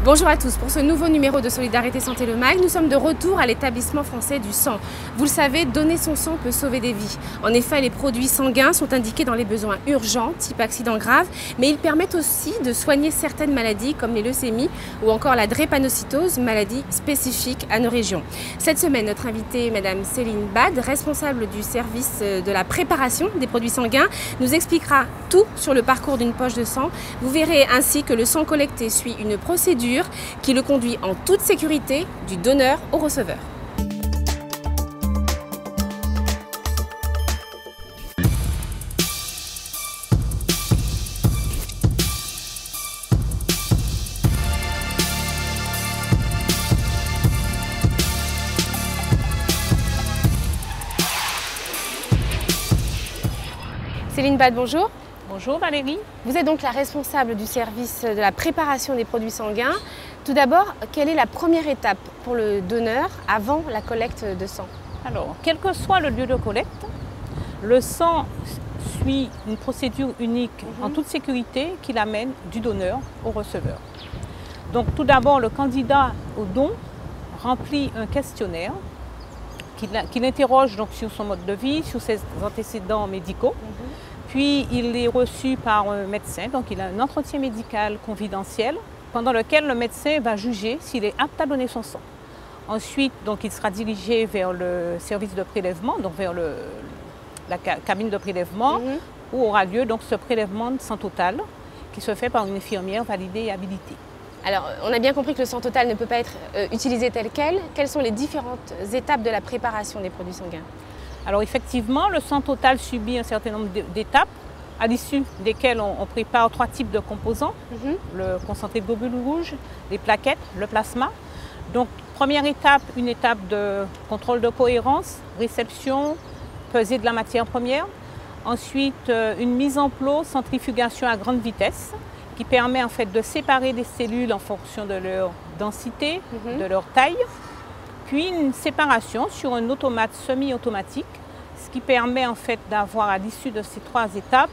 Bonjour à tous, pour ce nouveau numéro de Solidarité Santé Le Mag, nous sommes de retour à l'établissement français du sang. Vous le savez, donner son sang peut sauver des vies. En effet, les produits sanguins sont indiqués dans les besoins urgents, type accident grave, mais ils permettent aussi de soigner certaines maladies comme les leucémies ou encore la drépanocytose, maladie spécifique à nos régions. Cette semaine, notre invitée, Madame Céline Bad, responsable du service de la préparation des produits sanguins, nous expliquera tout sur le parcours d'une poche de sang. Vous verrez ainsi que le sang collecté suit une procédure qui le conduit en toute sécurité du donneur au receveur. Céline Bad, bonjour. Bonjour Valérie. Vous êtes donc la responsable du service de la préparation des produits sanguins. Tout d'abord, quelle est la première étape pour le donneur avant la collecte de sang? Alors, quel que soit le lieu de collecte, le sang suit une procédure unique en toute sécurité qui l'amène du donneur au receveur. Donc tout d'abord, le candidat au don remplit un questionnaire qui l'interroge donc sur son mode de vie, sur ses antécédents médicaux. Puis il est reçu par un médecin, donc il a un entretien médical confidentiel pendant lequel le médecin va juger s'il est apte à donner son sang. Ensuite, donc, il sera dirigé vers le service de prélèvement, donc vers la cabine de prélèvement, où aura lieu donc, ce prélèvement de sang total qui se fait par une infirmière validée et habilitée. Alors, on a bien compris que le sang total ne peut pas être utilisé tel quel. Quelles sont les différentes étapes de la préparation des produits sanguins? Alors effectivement, le sang total subit un certain nombre d'étapes, à l'issue desquelles on prépare 3 types de composants, le concentré de globules rouges, les plaquettes, le plasma. Donc première étape, une étape de contrôle de cohérence, réception, pesée de la matière première. Ensuite, une mise en plot, centrifugation à grande vitesse, qui permet en fait de séparer des cellules en fonction de leur densité, de leur taille. Puis une séparation sur un automate semi-automatique, ce qui permet en fait d'avoir à l'issue de ces 3 étapes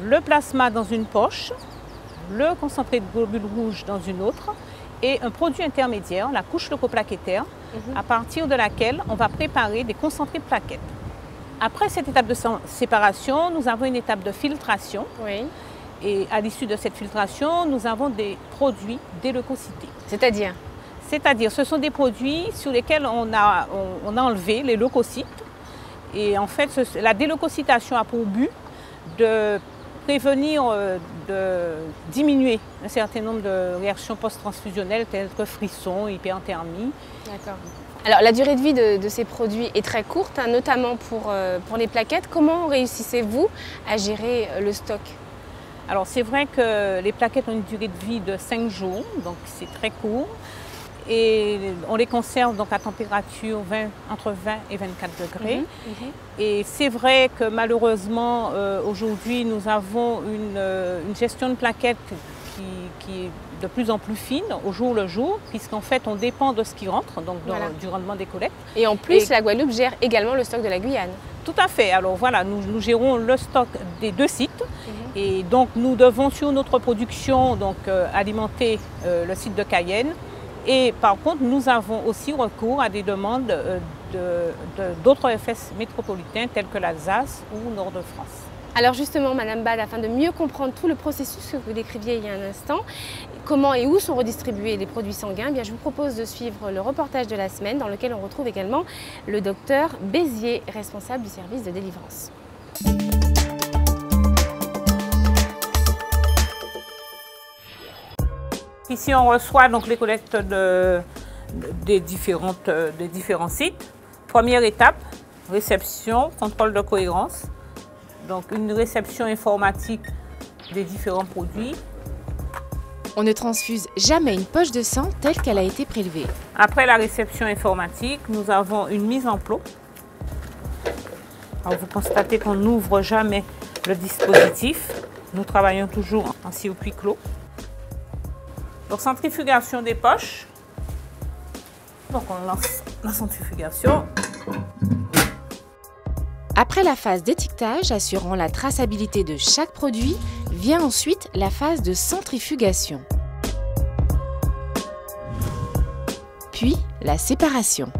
le plasma dans une poche, le concentré de globules rouges dans une autre et un produit intermédiaire, la couche leucoplaquettaire, à partir de laquelle on va préparer des concentrés de plaquettes. Après cette étape de séparation, nous avons une étape de filtration. Et à l'issue de cette filtration, nous avons des produits déleucocytés. C'est-à-dire, ce sont des produits sur lesquels on a enlevé les leucocytes. Et en fait, la déleucocytation a pour but de prévenir, de diminuer un certain nombre de réactions post-transfusionnelles telles que frissons, hyperthermie. D'accord. Alors, la durée de vie de ces produits est très courte, hein, notamment pour les plaquettes. Comment réussissez-vous à gérer le stock? Alors, c'est vrai que les plaquettes ont une durée de vie de 5 jours, donc c'est très court. Et on les conserve donc à température entre 20 et 24 degrés. Et c'est vrai que malheureusement, aujourd'hui, nous avons une gestion de plaquettes qui est de plus en plus fine au jour le jour, puisqu'en fait, on dépend de ce qui rentre, donc du rendement des collectes. Et en plus, la Guadeloupe gère également le stock de la Guyane. Tout à fait. Alors voilà, nous gérons le stock des 2 sites. Et donc, nous devons, sur notre production, donc, alimenter le site de Cayenne. Et par contre, nous avons aussi recours à des demandes d'autres FS métropolitains tels que l'Alsace ou Nord-de-France. Alors justement, Madame Bad, afin de mieux comprendre tout le processus que vous décriviez il y a un instant, comment et où sont redistribués les produits sanguins, eh bien, je vous propose de suivre le reportage de la semaine dans lequel on retrouve également le docteur Bézier, responsable du service de délivrance. Ici, on reçoit donc les collectes des différents sites. Première étape, réception, contrôle de cohérence. Donc, une réception informatique des différents produits. On ne transfuse jamais une poche de sang telle qu'elle a été prélevée. Après la réception informatique, nous avons une mise en plot. Alors, vous constatez qu'on n'ouvre jamais le dispositif. Nous travaillons toujours en circuit clos. Donc, centrifugation des poches. Donc, on lance la centrifugation. Après la phase d'étiquetage assurant la traçabilité de chaque produit, vient ensuite la phase de centrifugation. puis la séparation.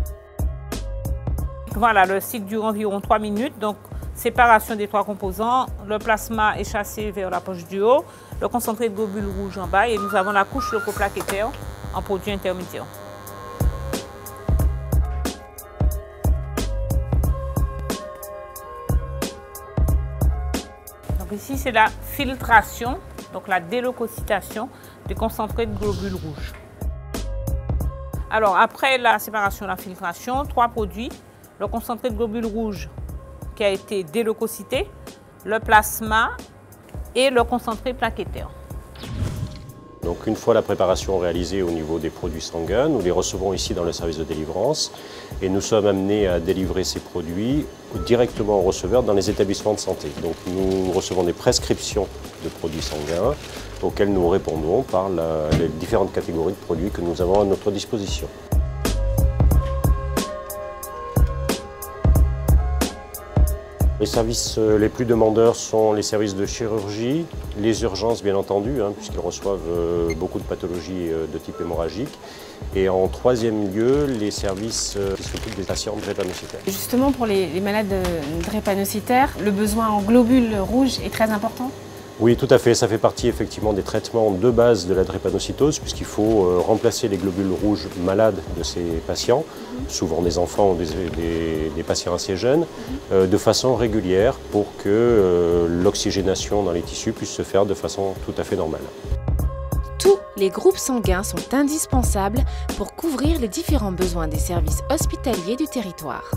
Voilà, le cycle dure environ 3 minutes. Donc, séparation des 3 composants. Le plasma est chassé vers la poche du haut, le concentré de globules rouges en bas et nous avons la couche leucoplaquettaire en produit intermédiaire. Donc ici, c'est la filtration, donc la déleucocytation des concentrés de globules rouges. Alors, après la séparation et la filtration, 3 produits. Le concentré de globules rouges qui a été déleucocyté, le plasma et le concentré plaquettaire. Donc une fois la préparation réalisée au niveau des produits sanguins, nous les recevons ici dans le service de délivrance et nous sommes amenés à délivrer ces produits directement aux receveurs dans les établissements de santé. Donc nous recevons des prescriptions de produits sanguins auxquelles nous répondons par les différentes catégories de produits que nous avons à notre disposition. Les services les plus demandeurs sont les services de chirurgie, les urgences bien entendu, puisqu'ils reçoivent beaucoup de pathologies de type hémorragique. Et en 3e lieu, les services qui s'occupent des patients drépanocytaires. Justement, pour les malades drépanocytaires, le besoin en globules rouges est très important? Oui, tout à fait. Ça fait partie effectivement des traitements de base de la drépanocytose, puisqu'il faut remplacer les globules rouges malades de ces patients, souvent des enfants ou des patients assez jeunes, de façon régulière pour que l'oxygénation dans les tissus puisse se faire de façon tout à fait normale. Tous les groupes sanguins sont indispensables pour couvrir les différents besoins des services hospitaliers du territoire.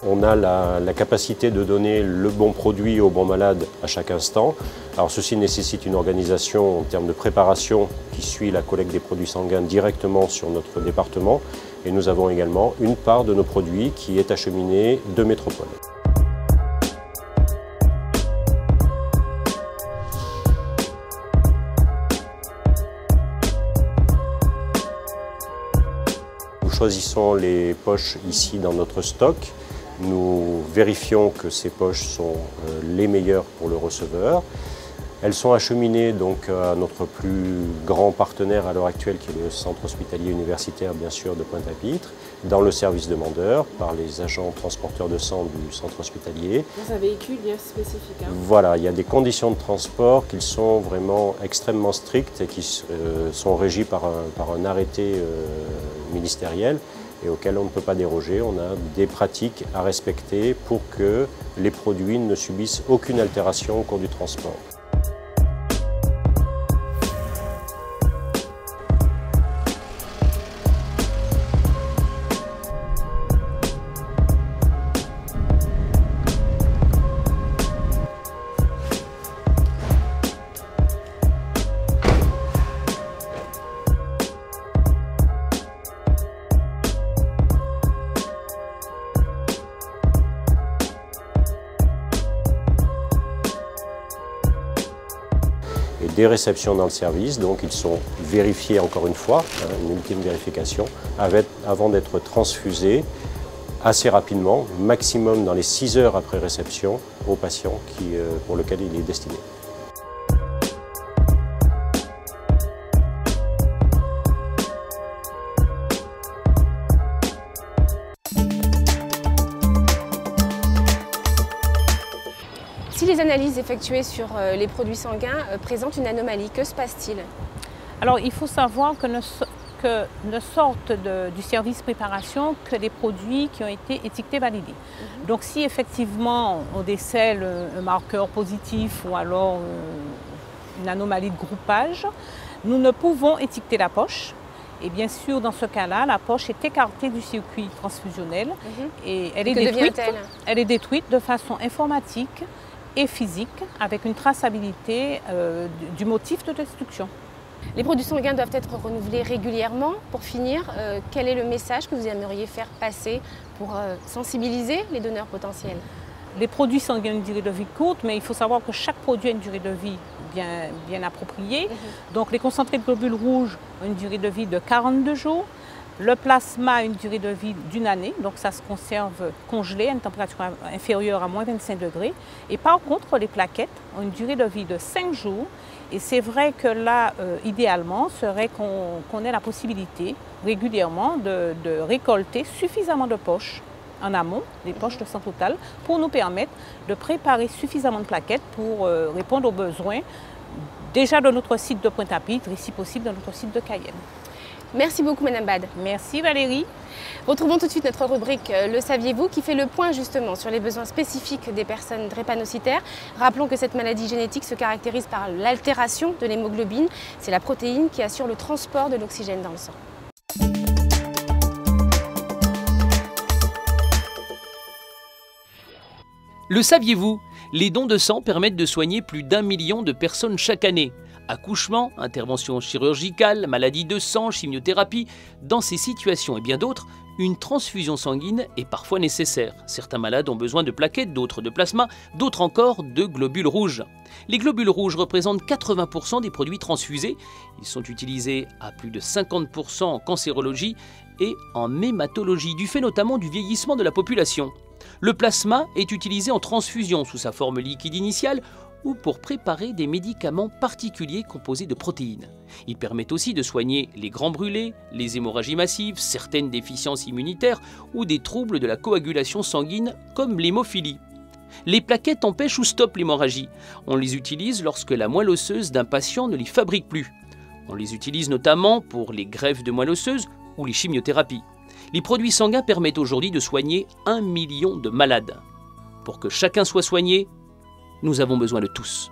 On a la capacité de donner le bon produit au bon malade à chaque instant. Alors ceci nécessite une organisation en termes de préparation qui suit la collecte des produits sanguins directement sur notre département. Et nous avons également une part de nos produits qui est acheminée de métropole. Nous choisissons les poches ici dans notre stock. Nous vérifions que ces poches sont les meilleures pour le receveur. Elles sont acheminées donc à notre plus grand partenaire à l'heure actuelle, qui est le centre hospitalier universitaire, bien sûr, de Pointe-à-Pitre, dans le service demandeur, par les agents transporteurs de sang du centre hospitalier. Dans un véhicule bien spécifique. Voilà, il y a des conditions de transport qui sont vraiment extrêmement strictes et qui sont régies par un arrêté ministériel, et auquel on ne peut pas déroger. On a des pratiques à respecter pour que les produits ne subissent aucune altération au cours du transport. Et des réceptions dans le service, donc ils sont vérifiés encore une fois, une ultime vérification, avant d'être transfusés assez rapidement, maximum dans les 6 heures après réception, au patient pour lequel il est destiné. Si les analyses effectuées sur les produits sanguins présentent une anomalie, que se passe-t-il? Alors, il faut savoir que ne sortent du service préparation que les produits qui ont été étiquetés validés. Donc, si effectivement on décèle un marqueur positif ou alors une anomalie de groupage, nous ne pouvons étiqueter la poche. Et bien sûr, dans ce cas-là, la poche est écartée du circuit transfusionnel et elle est détruite de façon informatique et physique, avec une traçabilité du motif de destruction. Les produits sanguins doivent être renouvelés régulièrement. Pour finir, quel est le message que vous aimeriez faire passer pour sensibiliser les donneurs potentiels? Les produits sanguins ont une durée de vie courte, mais il faut savoir que chaque produit a une durée de vie bien appropriée. Donc les concentrés de globules rouges ont une durée de vie de 42 jours. Le plasma a une durée de vie d'1 année, donc ça se conserve congelé à une température inférieure à moins 25 degrés. Et par contre, les plaquettes ont une durée de vie de 5 jours. Et c'est vrai que là, idéalement, serait qu'on ait la possibilité régulièrement de récolter suffisamment de poches en amont, des poches de sang total, pour nous permettre de préparer suffisamment de plaquettes pour répondre aux besoins déjà de notre site de Pointe-à-Pitre et si possible de notre site de Cayenne. Merci beaucoup Madame Bade. Merci Valérie. Retrouvons tout de suite notre rubrique Le saviez-vous qui fait le point justement sur les besoins spécifiques des personnes drépanocytaires. Rappelons que cette maladie génétique se caractérise par l'altération de l'hémoglobine. C'est la protéine qui assure le transport de l'oxygène dans le sang. Le saviez-vous? Les dons de sang permettent de soigner plus d'1 million de personnes chaque année. Accouchement, intervention chirurgicale, maladie de sang, chimiothérapie. Dans ces situations et bien d'autres, une transfusion sanguine est parfois nécessaire. Certains malades ont besoin de plaquettes, d'autres de plasma, d'autres encore de globules rouges. Les globules rouges représentent 80% des produits transfusés. Ils sont utilisés à plus de 50% en cancérologie et en hématologie, du fait notamment du vieillissement de la population. Le plasma est utilisé en transfusion sous sa forme liquide initiale ou pour préparer des médicaments particuliers composés de protéines. Il permet aussi de soigner les grands brûlés, les hémorragies massives, certaines déficiences immunitaires ou des troubles de la coagulation sanguine comme l'hémophilie. Les plaquettes empêchent ou stoppent l'hémorragie. On les utilise lorsque la moelle osseuse d'un patient ne les fabrique plus. On les utilise notamment pour les greffes de moelle osseuse ou les chimiothérapies. Les produits sanguins permettent aujourd'hui de soigner 1 million de malades. Pour que chacun soit soigné, nous avons besoin de tous.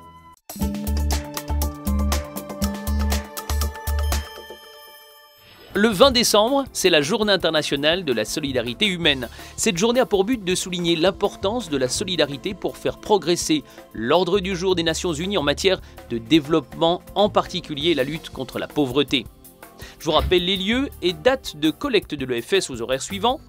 Le 20 décembre, c'est la Journée internationale de la solidarité humaine. Cette journée a pour but de souligner l'importance de la solidarité pour faire progresser l'ordre du jour des Nations Unies en matière de développement, en particulier la lutte contre la pauvreté. Je vous rappelle les lieux et dates de collecte de l'EFS aux horaires suivants.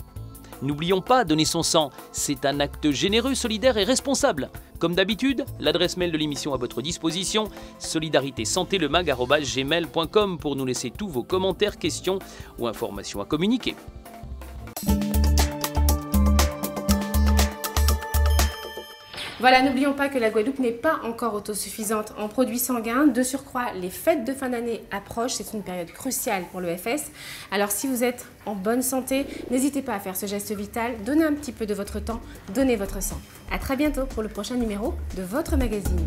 N'oublions pas, donner son sang, c'est un acte généreux, solidaire et responsable. Comme d'habitude, l'adresse mail de l'émission à votre disposition, solidaritésantélemag@gmail.com pour nous laisser tous vos commentaires, questions ou informations à communiquer. Voilà, n'oublions pas que la Guadeloupe n'est pas encore autosuffisante en produits sanguins. De surcroît, les fêtes de fin d'année approchent. C'est une période cruciale pour l'EFS. Alors si vous êtes en bonne santé, n'hésitez pas à faire ce geste vital. Donnez un petit peu de votre temps, donnez votre sang. À très bientôt pour le prochain numéro de votre magazine.